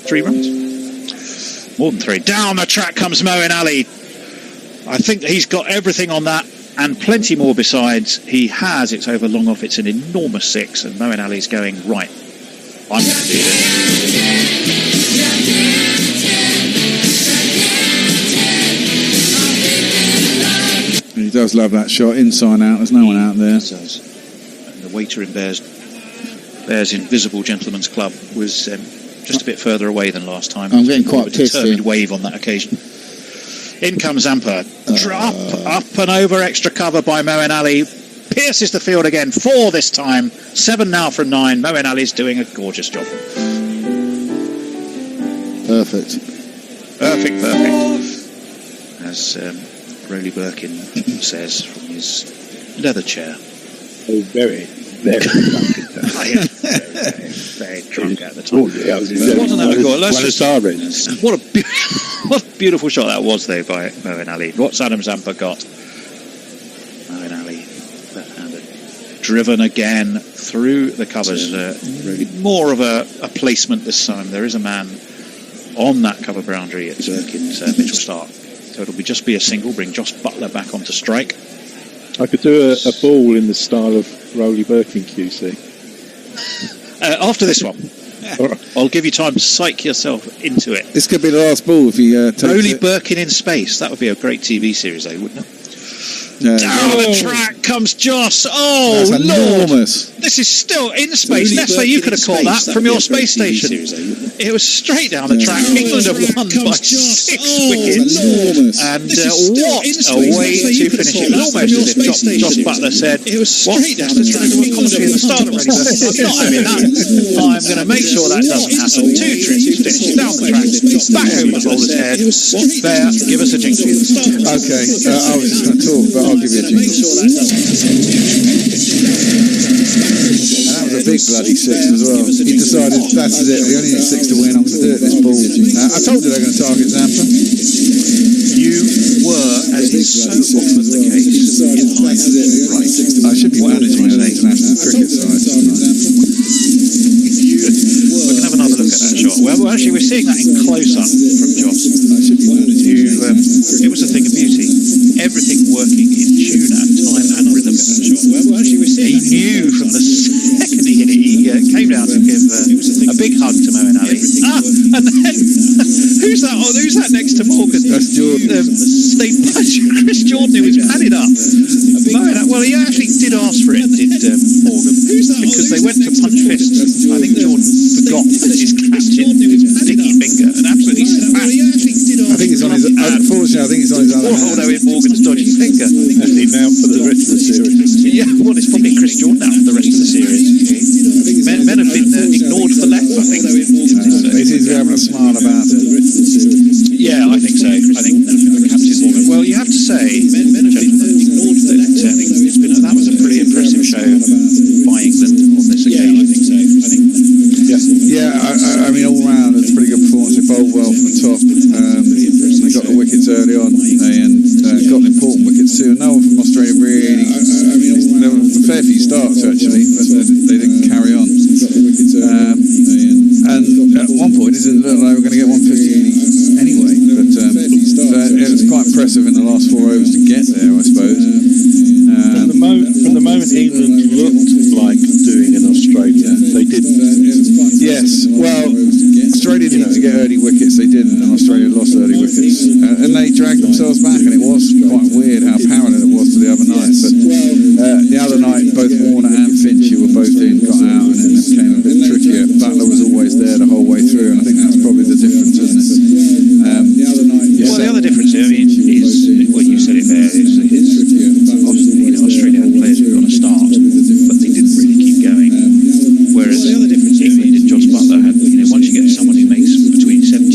3 runs. More than 3. Down the track comes Moeen Ali. I think he's got everything on that and plenty more besides. He has. It's over long off. It's an enormous 6, and Moeen Ali's going, right, I'm going to do this. He does love that shot, inside out. There's no one out there. And the waiter in Bears Invisible Gentlemen's Club was just a bit further away than last time. I'm getting quite pissed here. Determined wave on that occasion. In comes Zampa. Up and over, extra cover by Moeen Ali. Pierces the field again. 4 this time. 7 now from 9. Moeen Ali's doing a gorgeous job. Perfect. As Rowley Birkin says from his leather chair. Oh, very very drunk at the time. What a beautiful shot that was, though, by Moeen Ali. What's Adam Zampa got? Moeen Ali, left-handed, driven again through the covers. Really more of a placement this time. There is a man on that cover boundary at Birkin's Mitchell Stark. So it'll just be a single, bring Josh Butler back onto strike. I could do a ball in the style of Rowley Birkin QC. After this one, I'll give you time to psych yourself into it. This could be the last ball if he takes Rowley it. Birkin in space. That would be a great TV series, though, wouldn't it? Down the track comes Joss. Oh, that's Lord. Enormous. This is still in space. Nesta, you could have caught that from your space station. It was straight down the track. England have won by 6 wickets. And what a way to finish it. Almost as if Joss Butler said, it was straight down the track. Commentary at the start already. I'm not having that. I'm going to make sure that doesn't happen. 2 trips. He's finished down the track. Back over the bowler's head. There, give us a jingle. Okay, I was just going to talk, but I'll give you a jingle. And that was a big bloody 6 as well. He decided that's it. We only need 6 to win. I'm going to do it this ball. I told you they're going to target Zampa. You were, as is so often the case, in line. Right. I should be managing an international cricket side. We can have another look at that shot. Well, actually, we're seeing that in close-up from Joss. It was a thing of beauty. Everything working in tune and time and rhythm. He knew from the second he hit it, he came down to give a big hug to Moeen Ali. And then, who's that next to Morgan? That's Jordan. Chris Jordan, who was padded up. Well, he actually did ask for it, did Morgan, because they went to punch fists. I think Jordan forgot that his captain sticky finger and absolutely smashed. I think it's on his. Unfortunately, I think it's on his other hand. Although in Morgan's dodgy finger. Is he now for the rest of the series? Yeah, well, it's probably Chris Jordan out for the rest of the series. Men have been ignored for less, I think. He seems to be having a smile about it. Yeah, I think so. I think Captain Morgan. Well, you have to say, gentlemen, that was a pretty impressive show by England on this occasion. Yeah, I mean, all round, it's a pretty good performance. They bowled well from the top. They got the wickets early on and got important wickets too. No one from Australia really. There were a fair few starts actually, but they didn't carry on. And at one point, it didn't look like they were going to get 150 anyway. But it was quite impressive in the last 4 overs to get there, I suppose. From the moment England looked like doing in Australia, they didn't. Yes, well, Australia needed to get early wickets, they didn't, and Australia lost early wickets. And they dragged themselves back, and it was quite weird how parallel it was to the other night. But the other night, both Warner and Finch, who were both in, got out, and then it became a bit trickier. Butler was always there the whole way through, and I think that's probably the difference, isn't it? Well, the other difference, I mean, is what you said it there, is obviously, Australia had players who were on a start, but they didn't really keep going. Whereas England and Josh Butler had, once you get someone who makes between 70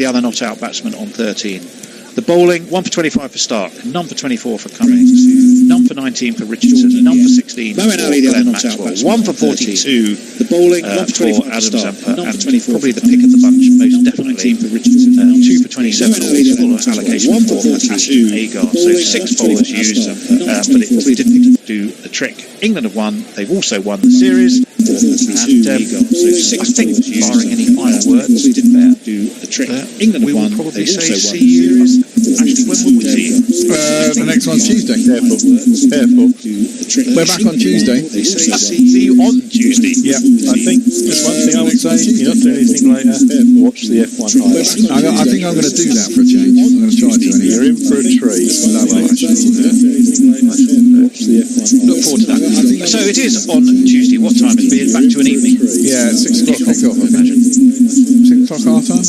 the other not-out batsman on 13. The bowling, 1 for 25 for Stark, none for 24 for Cummings, none for 19 for Richardson, none for 16 for Glenn Maxwell, 1 for 42 the bowling, 1 for 25 for Adam Stark, Zampa, none and for 24 probably the pick of the bunch, most definitely, for Richardson, 2 for 27 all allocation 1 for for 42 Agar. So 6 bowlers used, but it didn't do the trick. England have won, they've also won the series, and I think, barring any final words, didn't do the trick. England we have will won, probably they've say also see you. Actually, when will we see you? The next one's Tuesday. Careful. We're back on Tuesday. See you on Tuesday. Yeah, I think just one thing I would say, you're not doing anything later, watch the F1 highlights. I think I'm going to do that for a change. I'm going to try to anyway. You're in for a treat. Lovely. Look forward to that. So it is on Tuesday. What time is it? Back to an evening. Yeah, 6 o'clock kick-off, I imagine. 6 o'clock our time?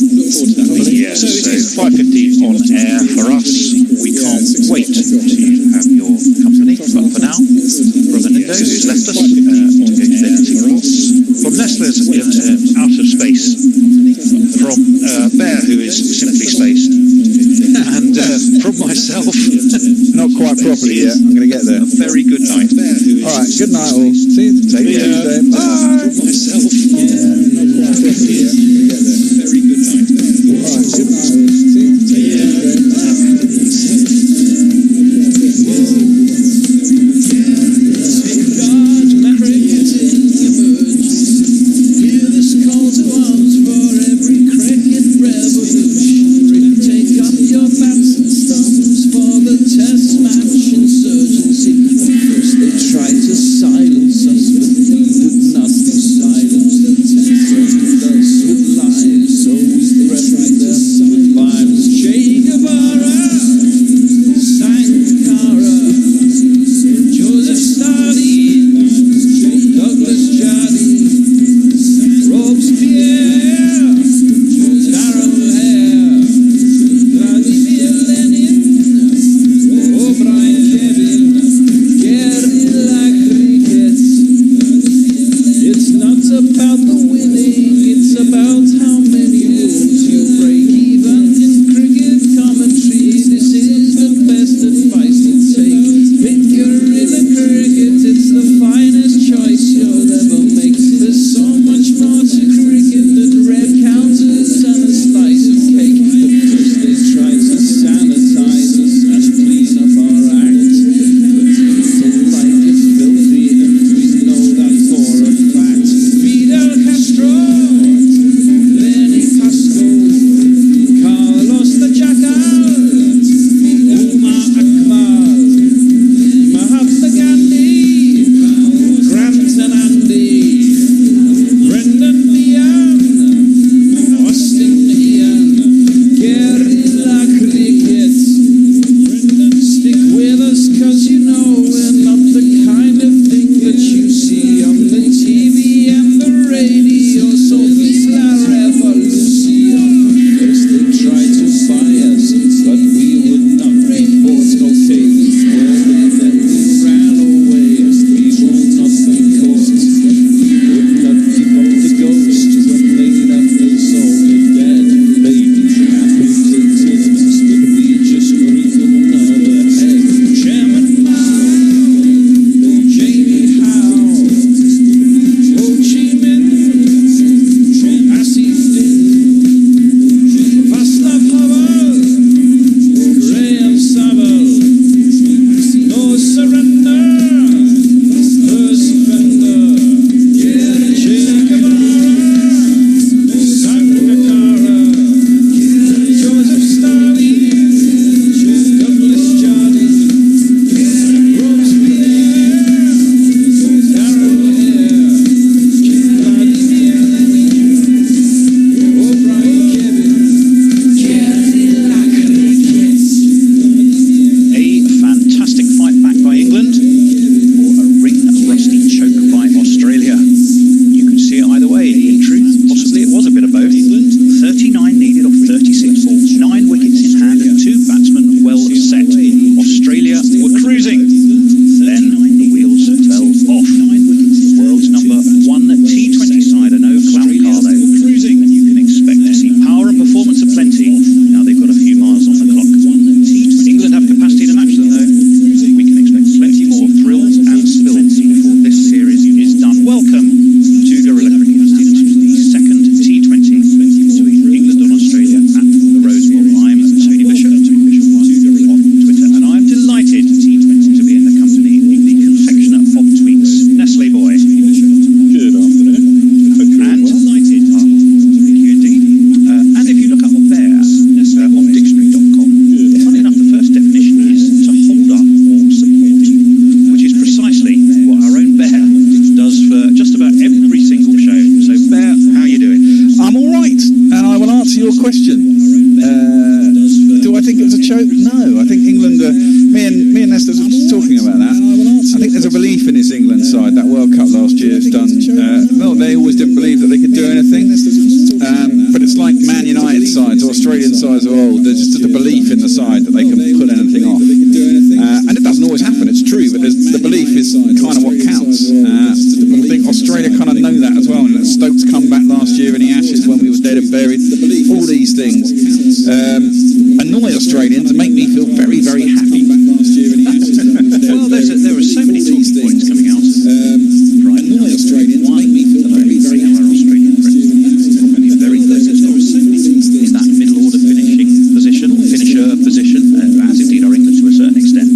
Yeah, so 5:50 on air for us. We can't wait to have your company. But for now, from Menindo, who's left us, to go to their from Nestler's out of space, from Bear, who is simply spaced, and from myself, Not quite properly yet. I'm going to get there. a very good night. All right, good night all. See you Tuesday. Bye. myself. Very good night. All right, good night all. See you Tuesday. Try to silence us with gold. There's just the belief in the side that they can pull anything off. And it doesn't always happen, it's true, but the belief is kind of what counts. I think Australia kind of know that as well. And Stokes come back last year in the Ashes when we were dead and buried. All these things annoy Australians and make me feel very, very happy. Well, there were so many talking points coming out. Annoy Australians make me feel very, very happy. In that middle order finishing position, or finisher position, as indeed are England to a certain extent.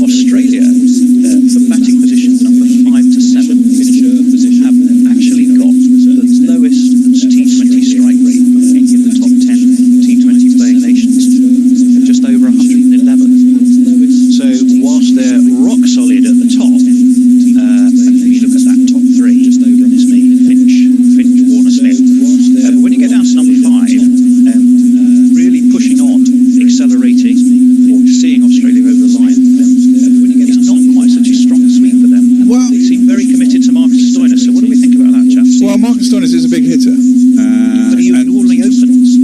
Australia, for batting positions number 5 to 7, finisher position, have actually got the lowest T20 strike rate of any of the top 10 T20 playing nations, just over 111. So whilst they're rock solid at the top, and if you look at that top 3, just over Finch, Warner, Smith. But when you get down to number 5, really pushing on, accelerating, or seeing Australia over the line, it's not quite such a strong sweep for them. And they seem very committed to Marcus Stoinis. So what do we think about that, chaps? Well, Marcus Stoinis is a big hitter. But he normally opens.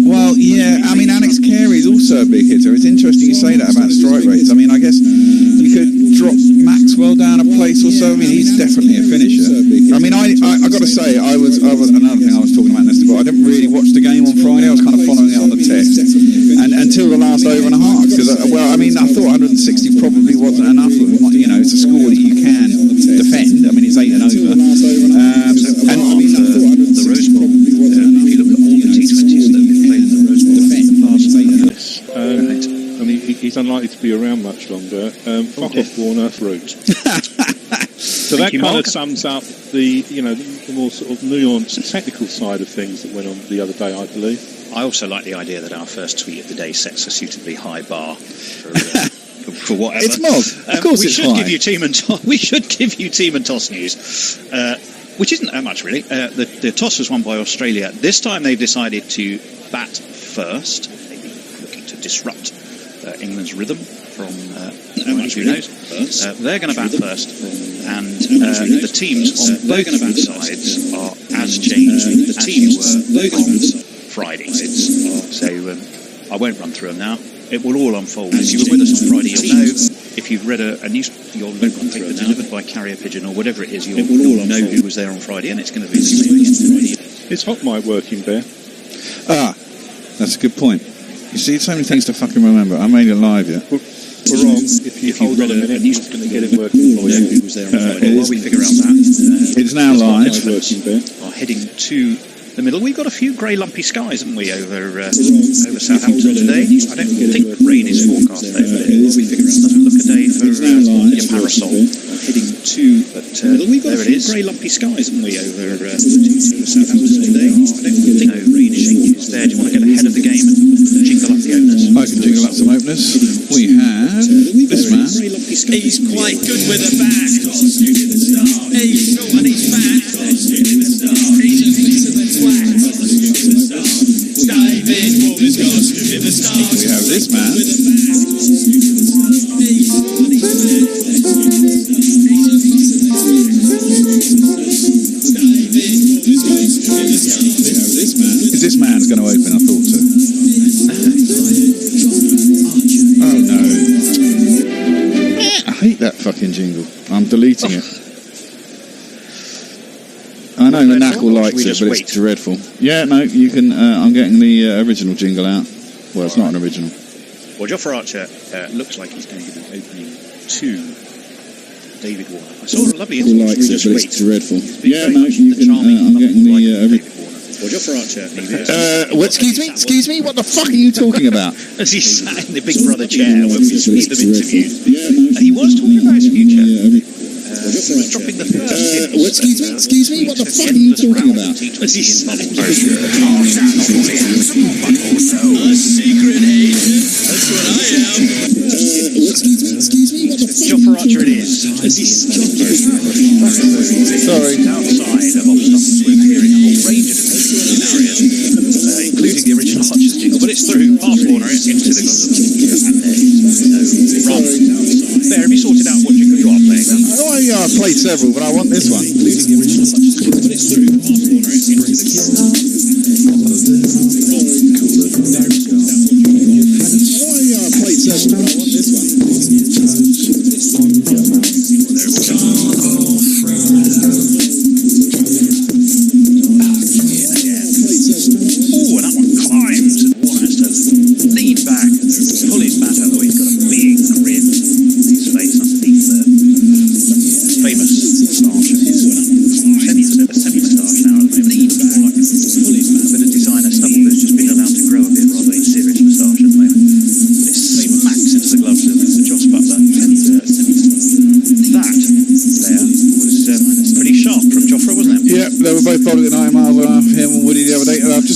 Well, yeah, I mean, Alex Carey is also a big hitter. It's interesting you say that about strike rates. I mean, I guess you could drop Maxwell down a place or so. I mean, he's definitely a finisher. I mean, I got to say, I was another thing I was talking about, Nestor, but I didn't really watch the game on Friday. I was kind of following it on the text. And until the last over and a half. Because, I mean, I thought 160 probably wasn't enough. You know, it's a score that you can defend. I mean, it's 8 and over. And the Rose Bowl, if you look at all the T20s that have played in the Rose Bowl, I mean, he's unlikely to be around much longer. Fuck off, Warner, fruit. So that kind of sums up the more sort of nuanced technical side of things that went on the other day, I believe. I also like the idea that our first tweet of the day sets a suitably high bar for whatever. It's Mog. Of course we it's should high. give you team and we should give you team and toss news, which isn't that much really. The toss was won by Australia. This time they've decided to bat first, maybe looking to disrupt England's rhythm from who knows. They're going to bat first, and the teams on both sides are as changed as you were on Friday. So I won't run through them now. It will all unfold. If you were with us on Friday, you'll know. If you've read a newspaper delivered by carrier pigeon or whatever it is, you'll know who was there on Friday, and it's going to be Is hot mic working, Bear? That's a good point. You see, so many things to fucking remember. I made it live yet. We're wrong. If you hold on a minute, he's going to get it working for you. Who was there on Friday? While we figure out that, it's now live. Are heading to the middle. We've got a few grey lumpy skies, haven't we, over Southampton today? I don't think rain is forecast there, but it doesn't look a day for your parasol. Heading to, but there it is. Grey lumpy skies, haven't we, over Southampton today? I don't think rain is there. Do you want to get ahead of the game and jingle up the openers? I can jingle up some openers. We have this man. He's quite good with a bat. He's short and he's fat. He's a piece of a twat. David Warner's got to the stars. We have this man. Is this man's going to open? I thought so. Oh no. I hate that fucking jingle. I'm deleting it. I know the knackle likes it, but it's dreadful. Yeah, no, you can. I'm getting the original jingle out. Well, it's not an original. Well, Jofra Archer looks like he's going to be opening to David Warner. I saw a lovely interview. Likes it, but it's dreadful. Yeah, no, you can. I'm getting the original. Well, Jofra Archer. Excuse me. What the fuck are you talking about? As he sat in the Big Brother chair when we see them interviewed, he was talking about his future. He was dropping the first. Excuse me. What the fuck are you talking about? As he sat in A secret agent. That's what I am. Excuse me. What the fuck? Jofra Archer it is. As he sat Sorry. outside of Oxford, we're hearing a whole range of different scenarios, including the original Hutchins jingle, but it's through past Warner into the glove, and there's no run. There, have you sorted out what jingle you are playing now? Oh, yeah, I played several, but I want this one. Including the original Hutchins jingle, but it's through past Warner into the glove.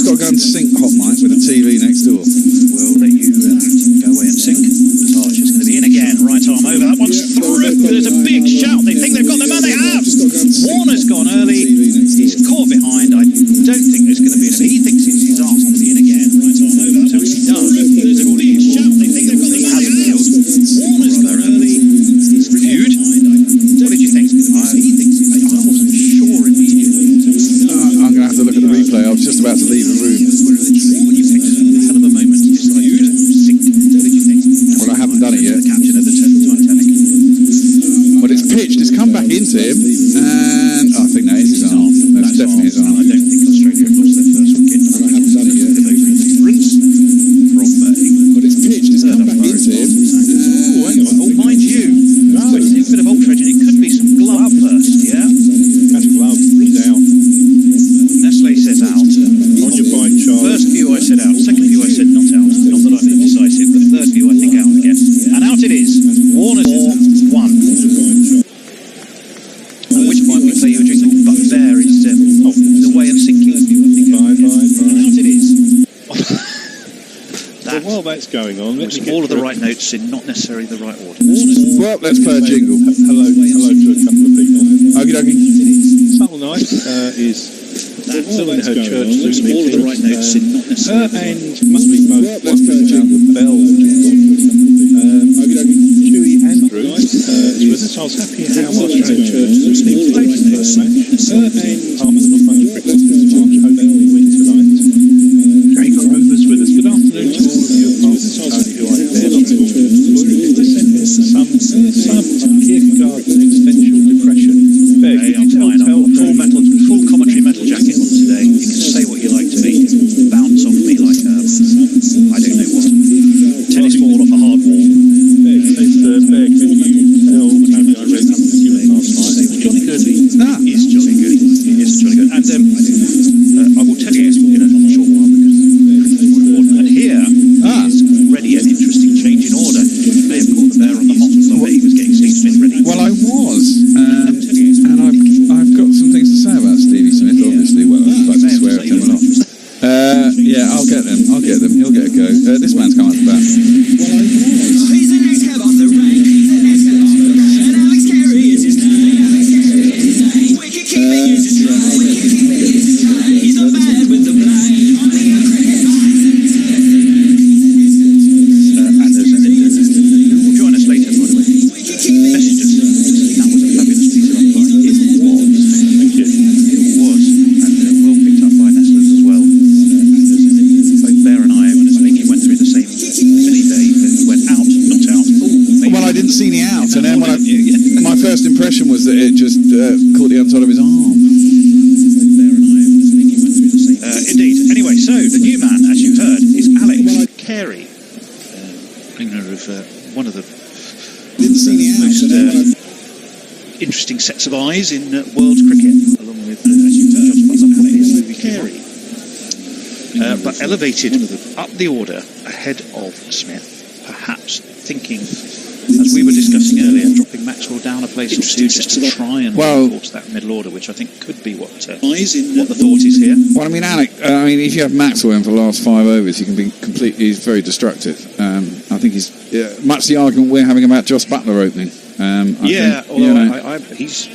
got to go and sync Hot Mic with the TV next door. We'll let you go away and sync. Archer's going to be in again. Right arm over. That one's through. There's a big shout. They think they've got the man. They have. Warner's gone early. He's caught behind. I don't think there's going to be enough. He thinks it's his arm to be in again. Right arm over. So he does. There's a big shout. They think they've got the man. They have. Warner's gone early. He's reviewed. What did you think? I wasn't sure immediately. I'm going to have to look at the replay. I was just about to leave the room. When you picked a hell of a moment to decide to sync. What did you think? Well, I haven't done it yet. The captain of the Titanic. But it's pitched. It's come back into him, and I think that is his arm. That's definitely his arm. I don't think Australia have lost their first wicket. And I haven't done it yet. From England. But it's pitched. It's come back into him. Oh, hang on. Oh, mind you. We're seeing a bit of ultra edging. It could be some glove first, yeah? That's glove. Down. Nestle says out. On your bike, Charles. First view I said out. Second view I said not out. Not that I'm indecisive, but third view I think out again. And out it is. Warner's 4-1. At which point we play you a jingle. But there is the way of sinking. Bye. And out it is. Well, while that's going on, let's all of the right notes in not necessarily the right order. Well, let's play a jingle. Hello to a couple of people. Okie dokie. Subtle Night is still in her church Zoom all of the right notes in not necessarily. And must be both wondering about the bell. Chewy Andrew is with us. I was happy how much church Zoom played in the first match. And half of the phone cricket match. Hopefully we win tonight. Jane Grover's with us. Good afternoon to all of you. Some Kierkegaard existential depression. Hey, I'm fine. I've got full commentary metal jacket on today. You can say what you like to me. Bounce off me like a, I don't know what. Tennis ball off a hard wall. Bear, can you tell Tony I read something to you last night? Jolly good. He is jolly good. He is jolly good. And I will tell you in a short while because it's important. And here is ready an interesting change in order. You may have caught the bear on the hot the way he was getting Steve Smith ready. Well, I was. And I've got some things to say about Stevie Smith, obviously. Well, I'd like to swear at him a lot. Yeah, I'll get them. He'll get a go. This man's come up to bat. He's the next cab off the rank. And Alex Carey is his name. Wicket keeping is his stride. He's the man with the blind. And there's who will join us later, by the way. Messages. That was a fabulous piece of advice. It was. Thank you. It was. And well picked up by Nestlers as well. Both Bear and I think he went through the same mini day. He went out, not out. Ooh, Well, I didn't see any out, and then my first impression was that it just caught the outside of his arm. Indeed. Anyway, so the new man, as you heard, is Alex Carey, owner of one of the most interesting sets of eyes in world cricket, along with, as you heard, Alex Carey. But elevated up the order ahead of Smith, perhaps thinking, as we were discussing earlier, dropping Maxwell down a place or two just to try and reinforce that middle order, which I think could be what the thought is here. Well, I mean, Alec, if you have Maxwell in for the last 5 overs, he can be he's very destructive. I think he's much the argument we're having about Joss Butler opening. He's